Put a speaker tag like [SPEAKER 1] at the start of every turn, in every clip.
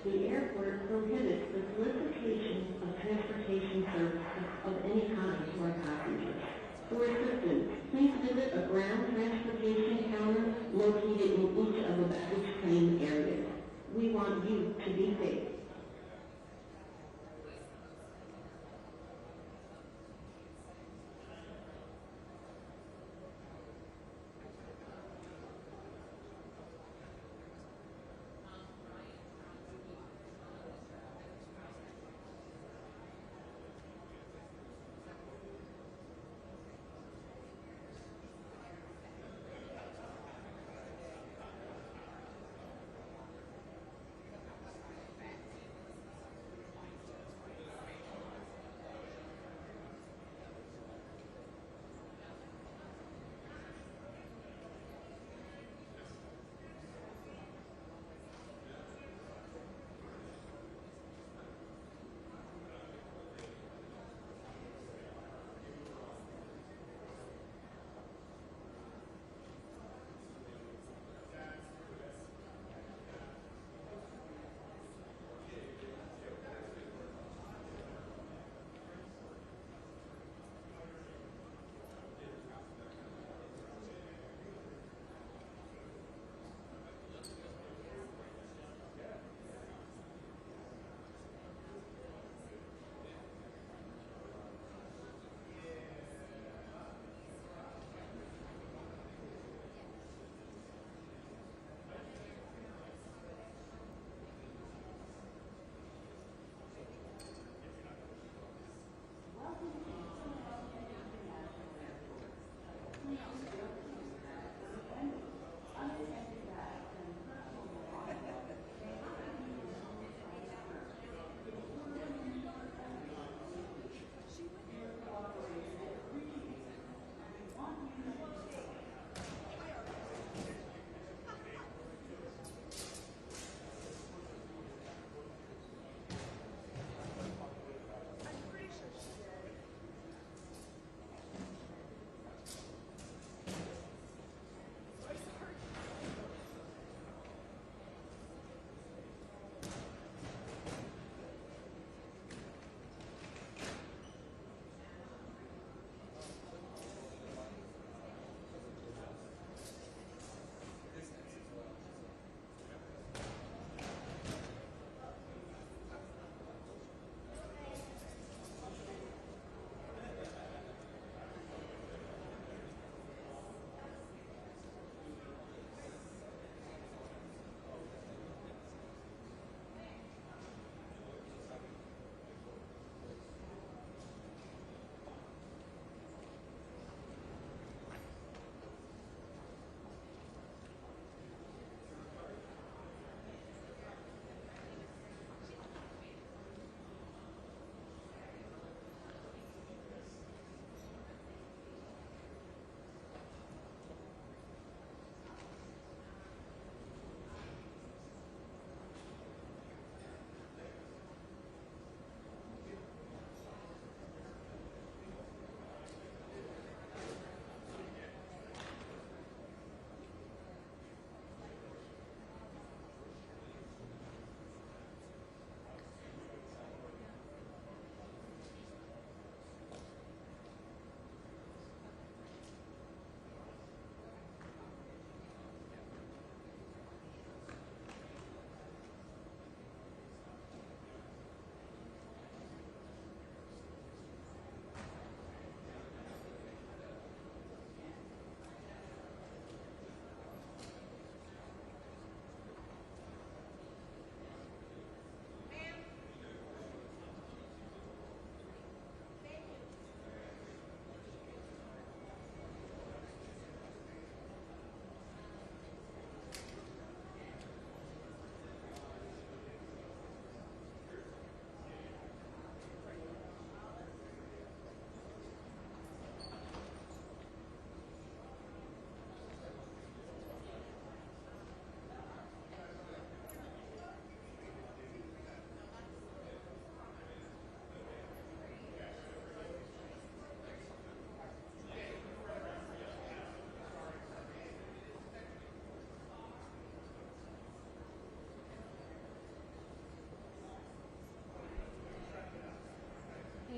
[SPEAKER 1] The airport prohibits the solicitation of transportation services of any kind to our passengers. For assistance, please visit a ground transportation counter located in each of the baggage claim areas. We want you to be safe.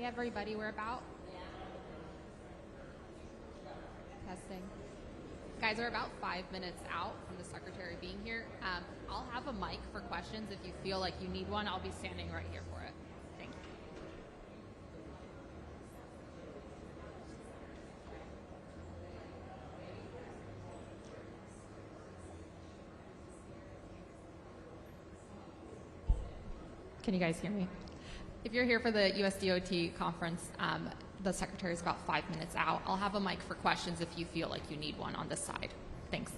[SPEAKER 2] everybody we're about? Testing. Guys, we're about 5 minutes out from the Secretary being here. I'll have a mic for questions. If you feel like you need one, I'll be standing right here for it. Thank you. Can you guys hear me? If you're here for the USDOT conference, the Secretary is about 5 minutes out. I'll have a mic for questions if you feel like you need one on this side. Thanks.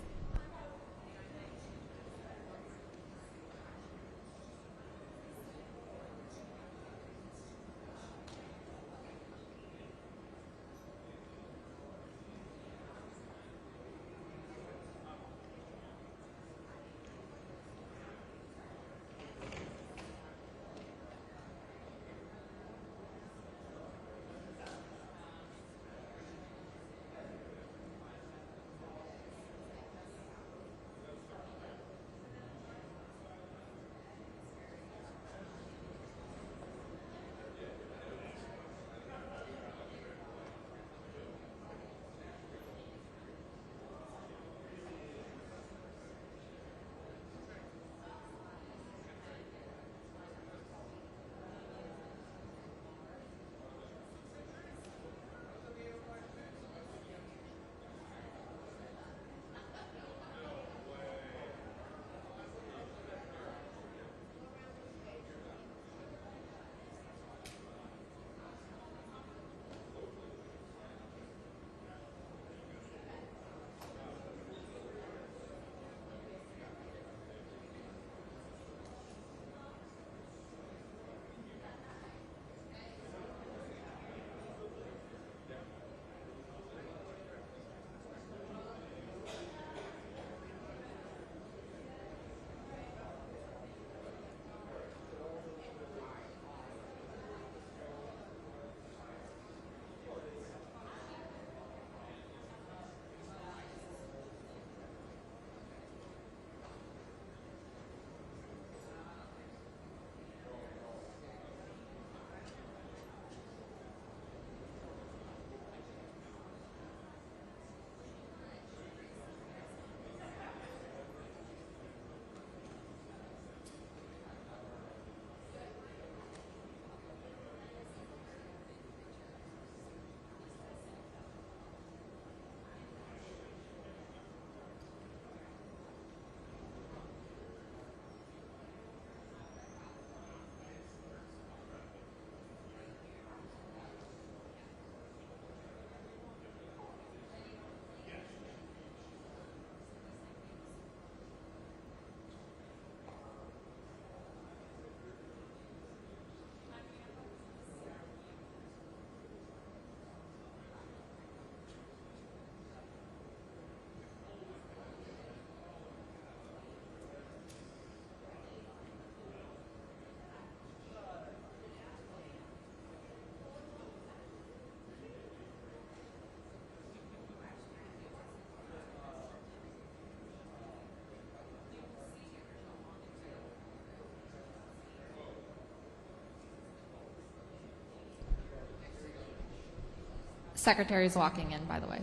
[SPEAKER 2] Secretary's walking in, by the way.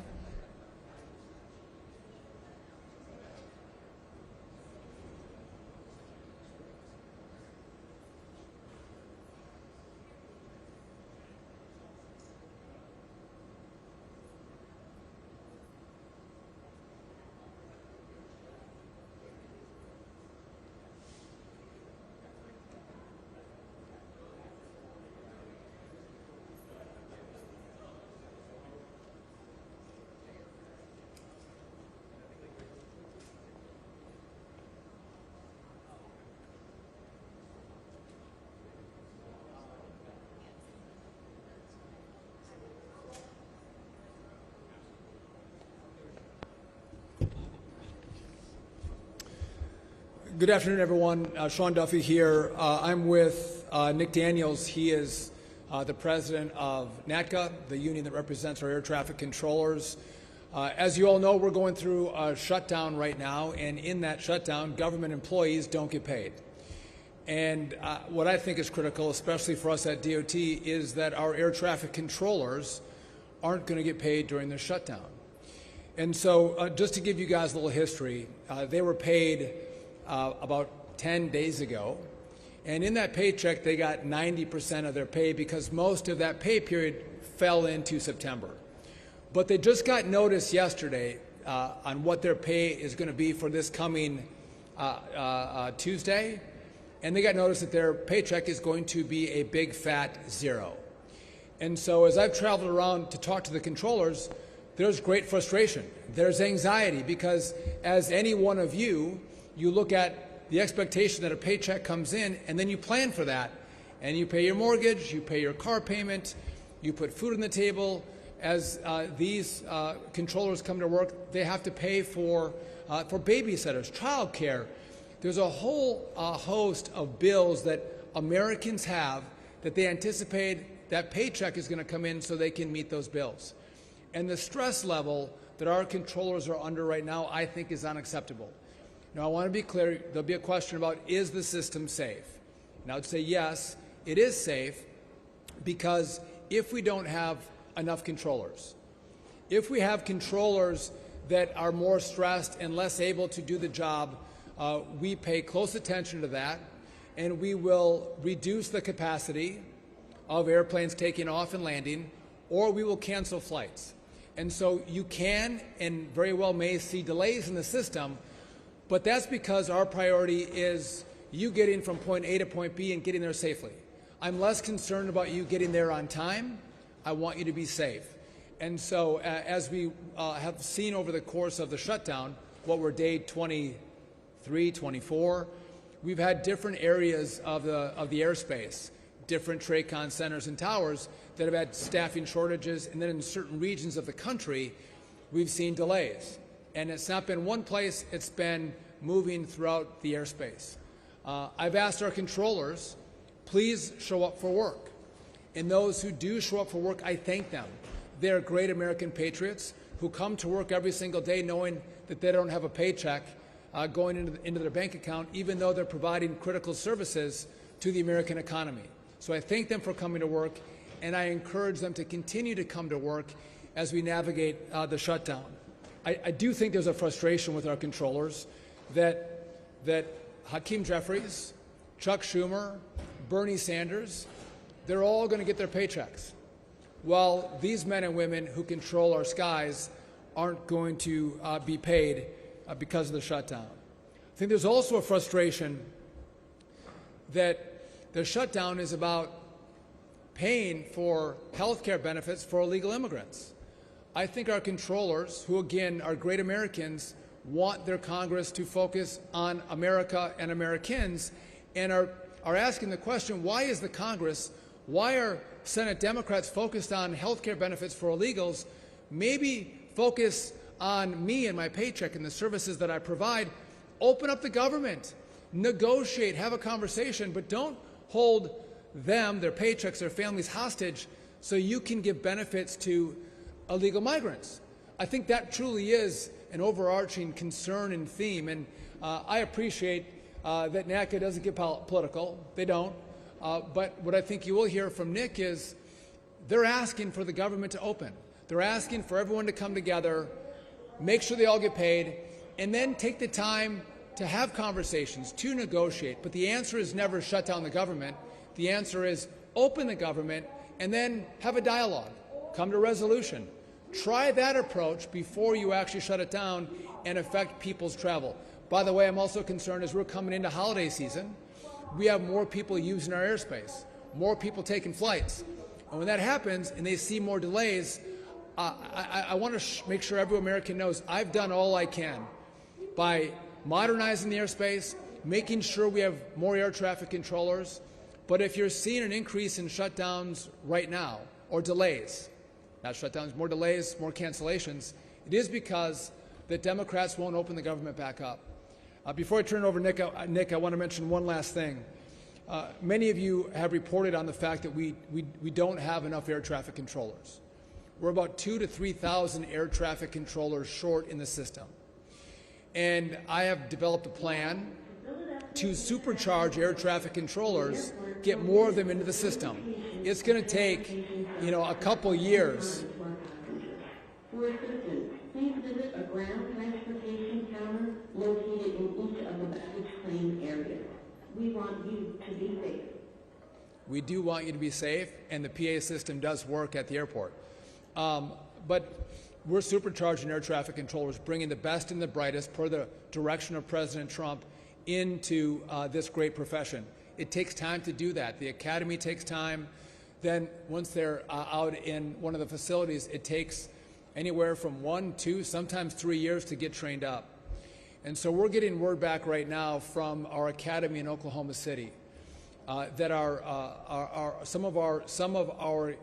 [SPEAKER 3] Good afternoon, everyone. Sean Duffy here. I'm with Nick Daniels. He is the president of NATCA, the union that represents our air traffic controllers. As you all know, we're going through a shutdown right now, and in that shutdown, government employees don't get paid. And what I think is critical, especially for us at DOT, is that our air traffic controllers aren't going to get paid during the shutdown. And so just to give you guys a little history, they were paid about 10 days ago. And in that paycheck, they got 90% of their pay because most of that pay period fell into September. But they just got notice yesterday on what their pay is going to be for this coming Tuesday. And they got notice that their paycheck is going to be a big fat zero. And so as I've traveled around to talk to the controllers, there's great frustration. There's anxiety because as any one of you look at the expectation that a paycheck comes in and then you plan for that. And you pay your mortgage, you pay your car payment, you put food on the table. As these controllers come to work, they have to pay for babysitters, child care. There's a whole host of bills that Americans have that they anticipate that paycheck is going to come in so they can meet those bills. And the stress level that our controllers are under right now, I think, is unacceptable. Now, I want to be clear. There'll be a question about, is the system safe? And I would say yes, it is safe, because if we don't have enough controllers, if we have controllers that are more stressed and less able to do the job, we pay close attention to that, and we will reduce the capacity of airplanes taking off and landing, or we will cancel flights. And so you can and very well may see delays in the system, but that's because our priority is you getting from point A to point B and getting there safely. I'm less concerned about you getting there on time. I want you to be safe. And so as we have seen over the course of the shutdown, what we're day 23, 24, we've had different areas of the airspace, different TRACON centers and towers that have had staffing shortages, and then in certain regions of the country, we've seen delays. And it's not been one place, it's been moving throughout the airspace. I've asked our controllers, please show up for work. And those who do show up for work, I thank them. They're great American patriots who come to work every single day knowing that they don't have a paycheck going into their bank account, even though they're providing critical services to the American economy. So I thank them for coming to work, and I encourage them to continue to come to work as we navigate the shutdown. I do think there's a frustration with our controllers that Hakeem Jeffries, Chuck Schumer, Bernie Sanders, they're all going to get their paychecks, while these men and women who control our skies aren't going to be paid because of the shutdown. I think there's also a frustration that the shutdown is about paying for health care benefits for illegal immigrants. I think our controllers, who again are great Americans, want their Congress to focus on America and Americans, and are asking the question, why is the Congress, why are Senate Democrats focused on health care benefits for illegals? Maybe focus on me and my paycheck and the services that I provide. Open up the government, negotiate, have a conversation, but don't hold them, their paychecks, their families hostage so you can give benefits to illegal migrants. I think that truly is an overarching concern and theme, and I appreciate that NACA doesn't get political. They don't. But what I think you will hear from Nick is they're asking for the government to open. They're asking for everyone to come together, make sure they all get paid, and then take the time to have conversations, to negotiate. But the answer is never shut down the government. The answer is open the government and then have a dialogue, come to resolution. Try that approach before you actually shut it down and affect people's travel. By the way, I'm also concerned as we're coming into holiday season, we have more people using our airspace, more people taking flights. And when that happens and they see more delays, I want to make sure every American knows I've done all I can by modernizing the airspace, making sure we have more air traffic controllers. But if you're seeing an increase in shutdowns right now, or delays, not shutdowns, more delays, more cancellations, it is because the Democrats won't open the government back up. Before I turn it over to Nick, I want to mention one last thing. Many of you have reported on the fact that we don't have enough air traffic controllers. We're about 2,000 to 3,000 air traffic controllers short in the system. And I have developed a plan to supercharge air traffic controllers, get more of them into the system. It's going to take, a couple years.
[SPEAKER 1] For assistance, please visit a ground transportation counter located in each of the baggage claim areas. We want you to be safe.
[SPEAKER 3] We do want you to be safe, and the PA system does work at the airport. But we're supercharging air traffic controllers, bringing the best and the brightest, per the direction of President Trump, into this great profession. It takes time to do that. The academy takes time. Then once they're out in one of the facilities, it takes anywhere from 1, 2, sometimes 3 years to get trained up. And so we're getting word back right now from our academy in Oklahoma City that some of our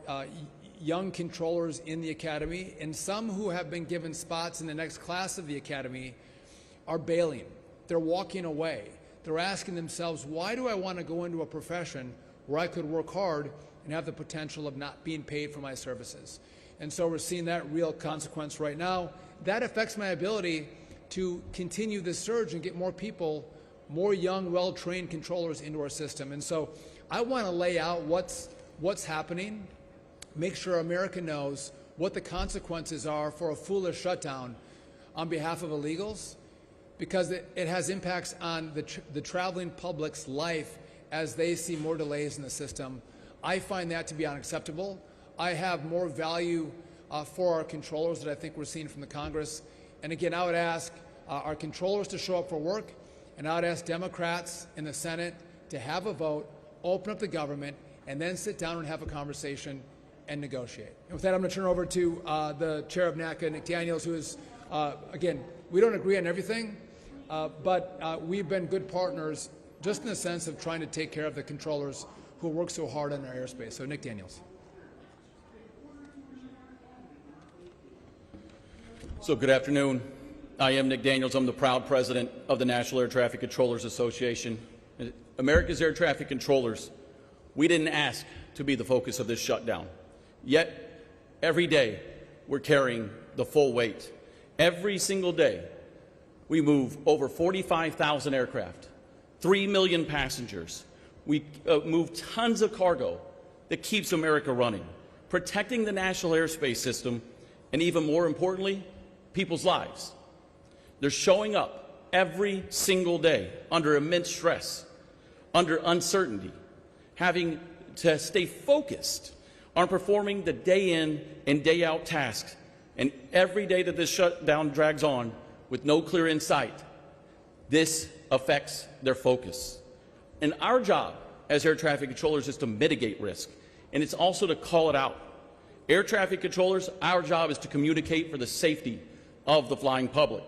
[SPEAKER 3] young controllers in the academy, and some who have been given spots in the next class of the academy, are bailing. They're walking away. They're asking themselves, why do I want to go into a profession where I could work hard and have the potential of not being paid for my services? And so we're seeing that real consequence right now. That affects my ability to continue this surge and get more people, more young, well-trained controllers into our system. And so I want to lay out what's happening, make sure America knows what the consequences are for a foolish shutdown on behalf of illegals, because it has impacts on the traveling public's life as they see more delays in the system. I find that to be unacceptable. I have more value for our controllers that I think we're seeing from the Congress. And again, I would ask our controllers to show up for work, and I would ask Democrats in the Senate to have a vote, open up the government, and then sit down and have a conversation and negotiate. And with that, I'm going to turn over to the chair of NACA, Nick Daniels, who is, again, we don't agree on everything, but we've been good partners just in the sense of trying to take care of the controllers who work so hard on our airspace. So Nick Daniels.
[SPEAKER 4] So good afternoon. I am Nick Daniels. I'm the proud president of the National Air Traffic Controllers Association. America's air traffic controllers, we didn't ask to be the focus of this shutdown. Yet, every day, we're carrying the full weight. Every single day, we move over 45,000 aircraft, 3 million passengers. We move tons of cargo that keeps America running, protecting the national airspace system, and even more importantly, people's lives. They're showing up every single day under immense stress, under uncertainty, having to stay focused on performing the day in and day out tasks. And every day that this shutdown drags on with no clear insight, this affects their focus. And our job as air traffic controllers is to mitigate risk, and it's also to call it out. Air traffic controllers, our job is to communicate for the safety of the flying public.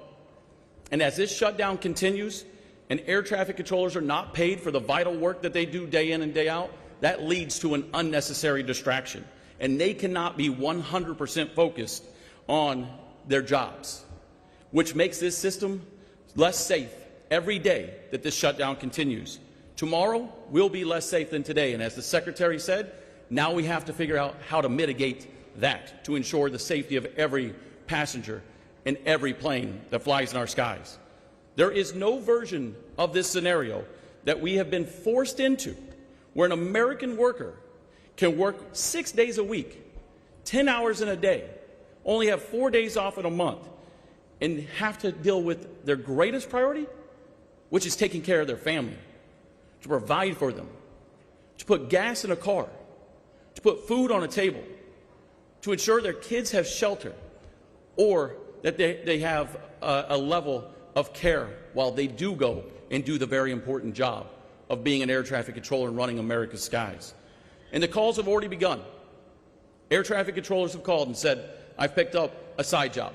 [SPEAKER 4] And as this shutdown continues and air traffic controllers are not paid for the vital work that they do day in and day out, that leads to an unnecessary distraction. And they cannot be 100% focused on their jobs, which makes this system less safe every day that this shutdown continues. Tomorrow will be less safe than today. And as the Secretary said, now we have to figure out how to mitigate that to ensure the safety of every passenger and every plane that flies in our skies. There is no version of this scenario that we have been forced into where an American worker can work 6 days a week, 10 hours in a day, only have 4 days off in a month, and have to deal with their greatest priority, which is taking care of their family, to provide for them, to put gas in a car, to put food on a table, to ensure their kids have shelter, or that they have a level of care while they do go and do the very important job of being an air traffic controller and running America's skies. And the calls have already begun. Air traffic controllers have called and said, I've picked up a side job.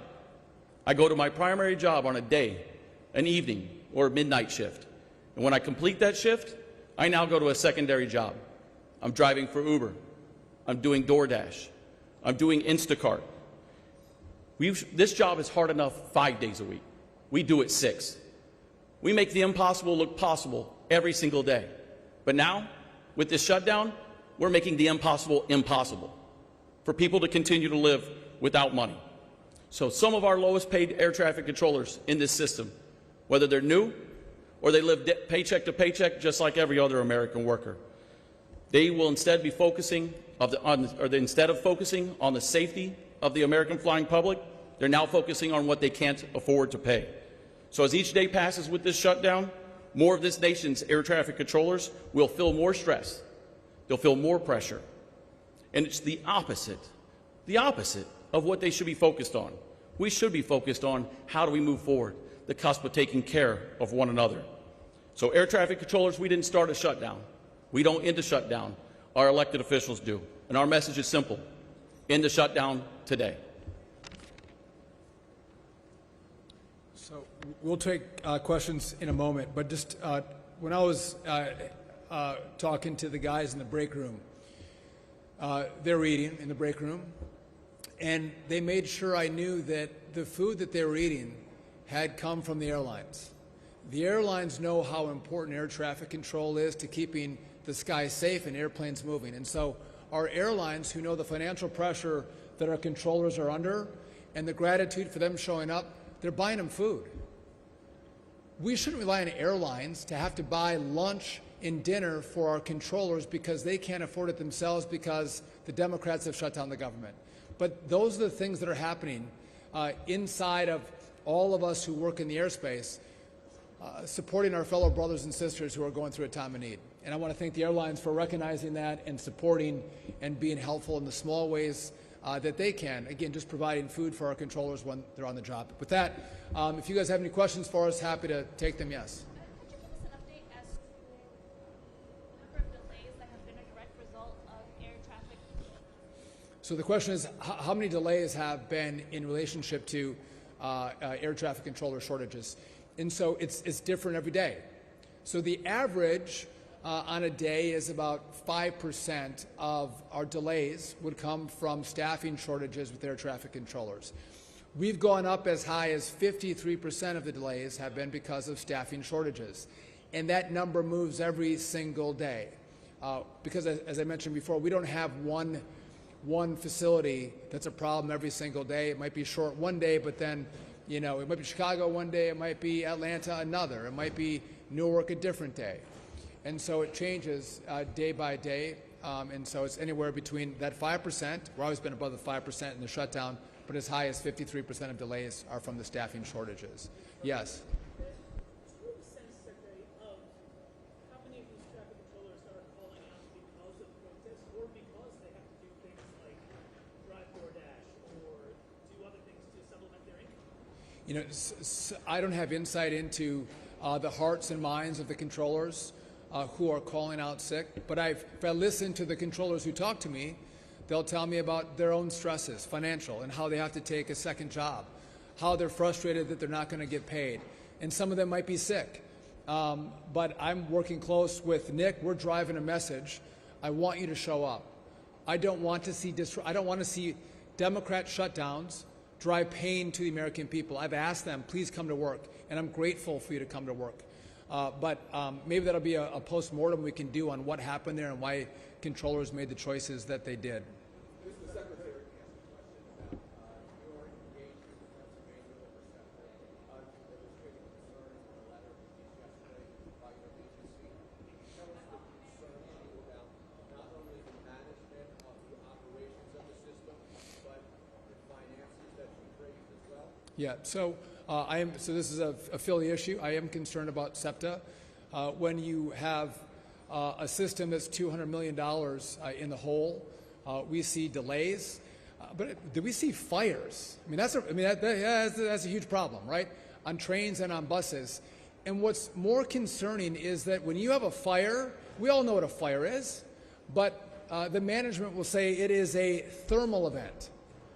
[SPEAKER 4] I go to my primary job on a day, an evening, or a midnight shift. And when I complete that shift, I now go to a secondary job. I'm driving for Uber. I'm doing DoorDash. I'm doing Instacart. This job is hard enough 5 days a week. We do it 6. We make the impossible look possible every single day. But now, with this shutdown, we're making the impossible impossible for people to continue to live without money. So some of our lowest paid air traffic controllers in this system, whether they're new or they live paycheck to paycheck just like every other American worker. They will instead be focusing instead of focusing on the safety of the American flying public, they're now focusing on what they can't afford to pay. So as each day passes with this shutdown, more of this nation's air traffic controllers will feel more stress. They'll feel more pressure. And it's the opposite of what they should be focused on. We should be focused on how do we move forward, the cusp of taking care of one another. So air traffic controllers, we didn't start a shutdown. We don't end a shutdown. Our elected officials do. And our message is simple. End the shutdown today.
[SPEAKER 3] So we'll take questions in a moment, but just when I was talking to the guys in the break room, they're eating in the break room, and they made sure I knew that the food that they were eating had come from the airlines. The airlines know how important air traffic control is to keeping the sky safe and airplanes moving. And so our airlines, who know the financial pressure that our controllers are under and the gratitude for them showing up, they're buying them food. We shouldn't rely on airlines to have to buy lunch and dinner for our controllers because they can't afford it themselves because the Democrats have shut down the government. But those are the things that are happening inside of all of us who work in the airspace, supporting our fellow brothers and sisters who are going through a time of need. And I want to thank the airlines for recognizing that and supporting and being helpful in the small ways that they can. Again, just providing food for our controllers when they're on the job. With that, if you guys have any questions for us, happy to take them, yes.
[SPEAKER 5] Could you give us an update as to the number of delays that have been a direct result of air traffic?
[SPEAKER 3] So the question is, how many delays have been in relationship to air traffic controller shortages? And so it's different every day. So the average on a day is about 5% of our delays would come from staffing shortages with air traffic controllers. We've gone up as high as 53% of the delays have been because of staffing shortages. And that number moves every single day. Because as I mentioned before, we don't have one facility that's a problem every single day. It might be short one day, but then, you know, it might be Chicago one day, it might be Atlanta another, it might be Newark a different day. And so it changes day by day. And so it's anywhere between that 5%, we're always been above the 5% in the shutdown, but as high as 53% of delays are from the staffing shortages. Yes?
[SPEAKER 6] Do you have a sense, Secretary, of how many of these traffic controllers are calling out because of protests or because they have to do things like drive DoorDash or do other things to supplement their income?
[SPEAKER 3] You know, I don't have insight into the hearts and minds of the controllers who are calling out sick, but if I listen to the controllers who talk to me, they'll tell me about their own stresses, financial, and how they have to take a second job, how they're frustrated that they're not going to get paid, and some of them might be sick. But I'm working close with Nick. We're driving a message. I want you to show up. I don't want to see Democrat shutdowns drive pain to the American people. I've asked them, please come to work, and I'm grateful for you to come to work. But maybe that'll be a post-mortem we can do on what happened there and why controllers made the choices that they did.
[SPEAKER 7] Mr. Secretary, asked a question about your engagement with Pennsylvania over SEPTA. There was great concern in a letter released yesterday by your agency. Tell us the concern about not only the management of the operations of the system, but the finances that you raised as well.
[SPEAKER 3] Yeah, so this is a Philly issue. I am concerned about SEPTA. When you have a system that's $200 million in the hole, we see delays, but do we see fires? I mean, that's a huge problem, right? On trains and on buses. And what's more concerning is that when you have a fire, we all know what a fire is, but the management will say it is a thermal event.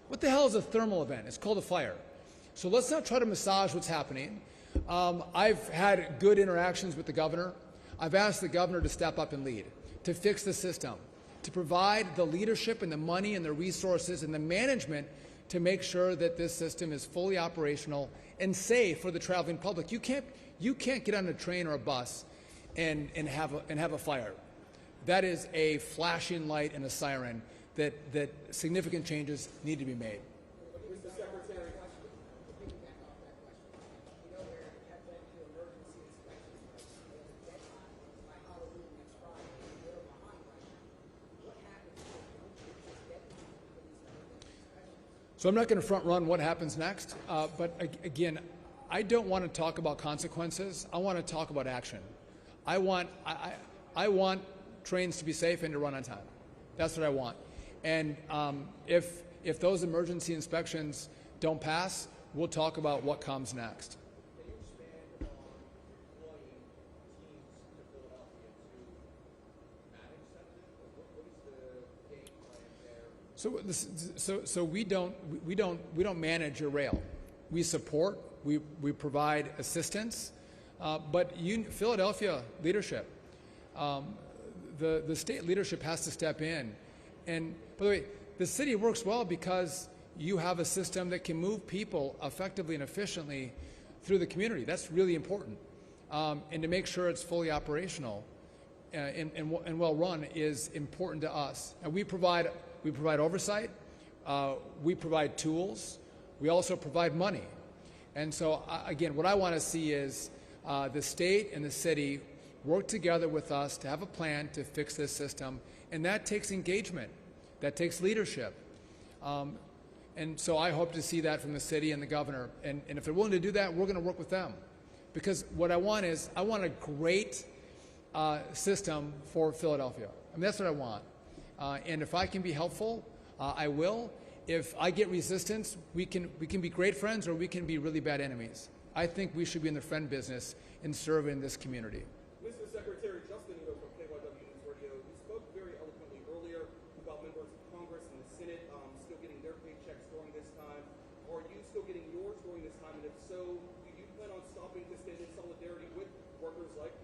[SPEAKER 3] What the hell is a thermal event? It's called a fire. So let's not try to massage what's happening. I've had good interactions with the governor. I've asked the governor to step up and lead, to fix the system, to provide the leadership and the money and the resources and the management to make sure that this system is fully operational and safe for the traveling public. You can't get on a train or a bus and have a fire. That is a flashing light and a siren that significant changes need to be made.
[SPEAKER 7] Mr. Secretary,
[SPEAKER 3] So I'm not going to front run what happens next, but again, I don't want to talk about consequences. I want to talk about action. I want trains to be safe and to run on time. That's what I want. And if those emergency inspections don't pass, we'll talk about what comes next.
[SPEAKER 7] Can you expand on deploying teams to Philadelphia to manage something? What is the game plan there?
[SPEAKER 3] So we don't manage your rail. We support. We provide assistance. But Philadelphia leadership, the state leadership has to step in. And by the way, the city works well because you have a system that can move people effectively and efficiently through the community. That's really important. And to make sure it's fully operational and well run is important to us. And we provide oversight. We provide tools. We also provide money. And so again, what I want to see is the state and the city work together with us to have a plan to fix this system, and that takes engagement, that takes leadership. And so I hope to see that from the city and the governor. And if they're willing to do that, we're going to work with them. Because what I want is, I want a great system for Philadelphia. I mean, that's what I want. And if I can be helpful, I will. If I get resistance, we can be great friends or we can be really bad enemies. I think we should be in the friend business and serve in this community.
[SPEAKER 8] Mr. Secretary, Justin Ito from KYW News Radio. You spoke very eloquently earlier about members of Congress and the Senate still getting their paychecks during this time. Are you still getting yours during this time? And if so, do you plan on stopping to stand in solidarity with workers like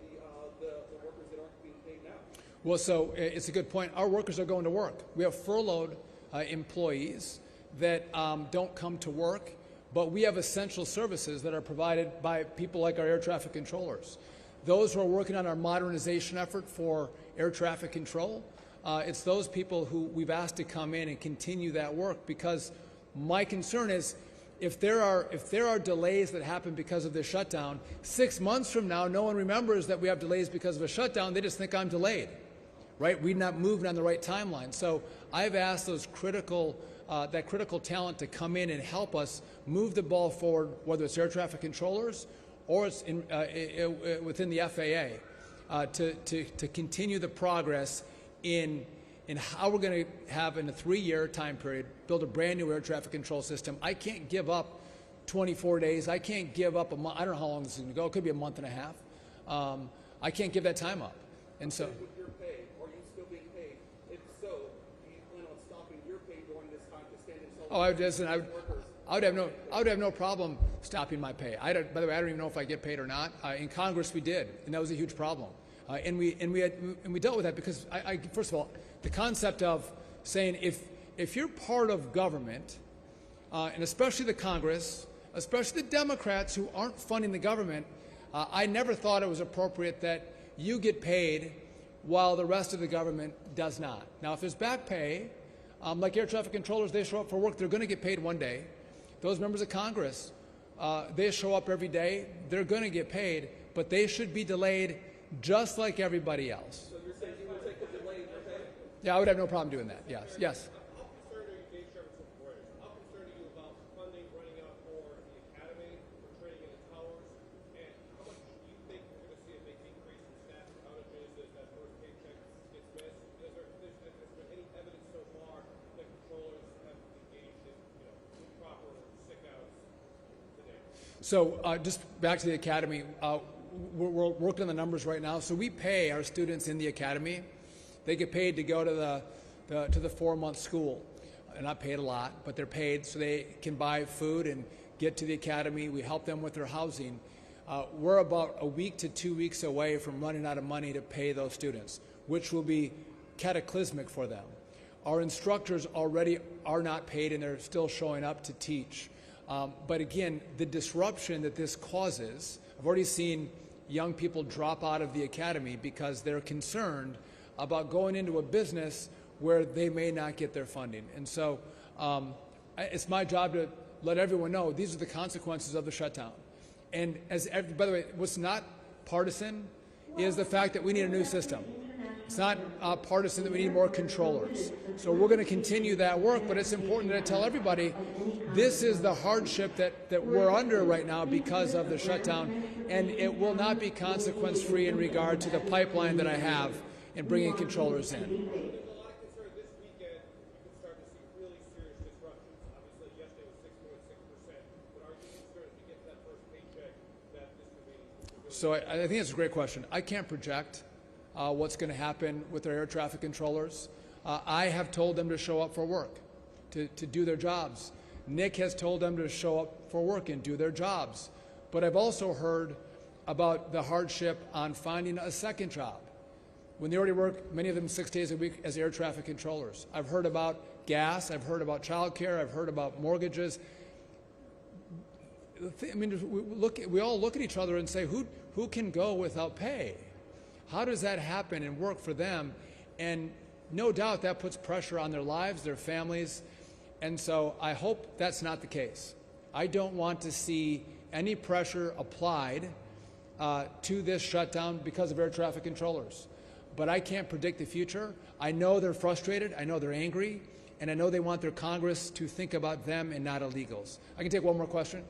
[SPEAKER 8] the workers that aren't being paid now?
[SPEAKER 3] Well, so it's a good point. Our workers are going to work. We have furloughed employees that don't come to work, but we have essential services that are provided by people like our air traffic controllers. Those who are working on our modernization effort for air traffic control, it's those people who we've asked to come in and continue that work, because my concern is if there are delays that happen because of this shutdown, 6 months from now, no one remembers that we have delays because of a shutdown. They just think I'm delayed, right? We're not moving on the right timeline. So I've asked those that critical talent to come in and help us move the ball forward, whether it's air traffic controllers or it's within the FAA, to continue the progress in how we're going to have, in a 3-year time period, build a brand new air traffic control system. I can't give up 24 days. I can't give up a month. I don't know how long this is going to go. It could be a month and a half. I can't give that time up. And so.
[SPEAKER 8] With your pay, are you still being paid? If so, do you plan on stopping your pay during this time to stand in solidarity with workers?
[SPEAKER 3] I would have no problem stopping my pay. By the way, I don't even know if I get paid or not. In Congress, we did, and that was a huge problem. And we dealt with that because first of all, the concept of saying if you're part of government, and especially the Congress, especially the Democrats who aren't funding the government, I never thought it was appropriate that you get paid while the rest of the government does not. Now, if there's back pay, like air traffic controllers, they show up for work, they're going to get paid one day. Those members of Congress, they show up every day, they're going to get paid, but they should be delayed just like everybody else.
[SPEAKER 8] So you're saying you would take a delay in your pay?
[SPEAKER 3] Yeah, I would have no problem doing that, yes.
[SPEAKER 9] How concerned are you, Dave Shepard, how concerned are you about funding running out for the academy, for training in the towers, and how much do you think we're going to see a big increase in staff outages as that first paycheck gets missed? Has there been any evidence so far that controllers have engaged in improper sick outs today?
[SPEAKER 3] So just back to the academy, we're working on the numbers right now. So we pay our students in the academy. They get paid to go to the 4-month school. They're not paid a lot, but they're paid so they can buy food and get to the academy. We help them with their housing. We're about a week to 2 weeks away from running out of money to pay those students, which will be cataclysmic for them. Our instructors already are not paid, and they're still showing up to teach. But again, the disruption that this causes, I've already seen young people drop out of the academy because they're concerned about going into a business where they may not get their funding. And so it's my job to let everyone know these are the consequences of the shutdown. And by the way, what's not partisan is the fact that we need a new system. It's not partisan that we need more controllers. So we're going to continue that work, but it's important that I tell everybody this is the hardship that we're under right now because of the shutdown, and it will not be consequence-free in regard to the pipeline that I have in bringing controllers in.
[SPEAKER 9] There's a lot of concern this weekend you could start to see really serious disruptions. Obviously, yesterday was 6.6%, but are you concerned if you get that first paycheck that this could be?
[SPEAKER 3] So I think it's a great question. I can't project what's going to happen with our air traffic controllers. I have told them to show up for work, to do their jobs. Nick has told them to show up for work and do their jobs. But I've also heard about the hardship on finding a second job when they already work, many of them 6 days a week as air traffic controllers. I've heard about gas. I've heard about childcare. I've heard about mortgages. I mean, we all look at each other and say, who can go without pay? How does that happen and work for them? And no doubt that puts pressure on their lives, their families. And so I hope that's not the case. I don't want to see any pressure applied to this shutdown because of air traffic controllers. But I can't predict the future. I know they're frustrated. I know they're angry. And I know they want their Congress to think about them and not illegals. I can take one more question.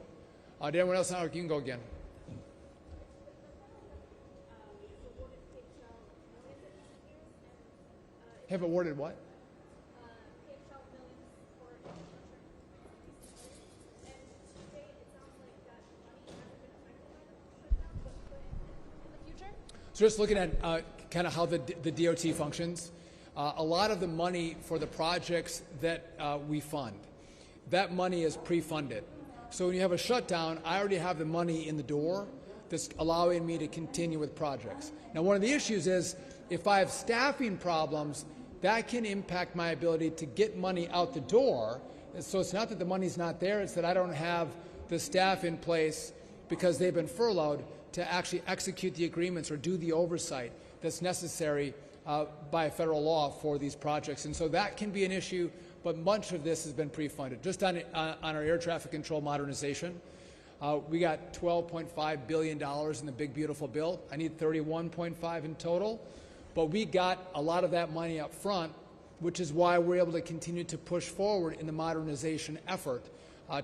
[SPEAKER 3] Did anyone else know? You can go again. Have awarded what? So just looking at kind of how the DOT functions, a lot of the money for the projects that we fund, that money is pre-funded. So when you have a shutdown, I already have the money in the door that's allowing me to continue with projects. Now, one of the issues is if I have staffing problems, that can impact my ability to get money out the door. And so it's not that the money's not there, it's that I don't have the staff in place because they've been furloughed to actually execute the agreements or do the oversight that's necessary by federal law for these projects. And so that can be an issue, but much of this has been pre-funded. Just on our air traffic control modernization, we got $12.5 billion in the big, beautiful bill. I need $31.5 in total. But we got a lot of that money up front, which is why we're able to continue to push forward in the modernization effort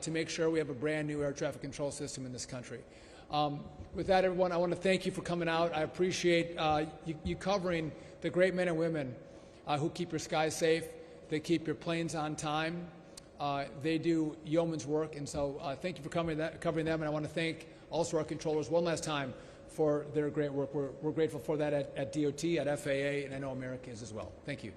[SPEAKER 3] to make sure we have a brand new air traffic control system in this country. With that, everyone, I want to thank you for coming out. I appreciate you covering the great men and women who keep your skies safe. They keep your planes on time. They do yeoman's work, and so thank you for covering them. And I want to thank also our controllers one last time for their great work. We're grateful for that at DOT, at FAA, and I know America is as well. Thank you.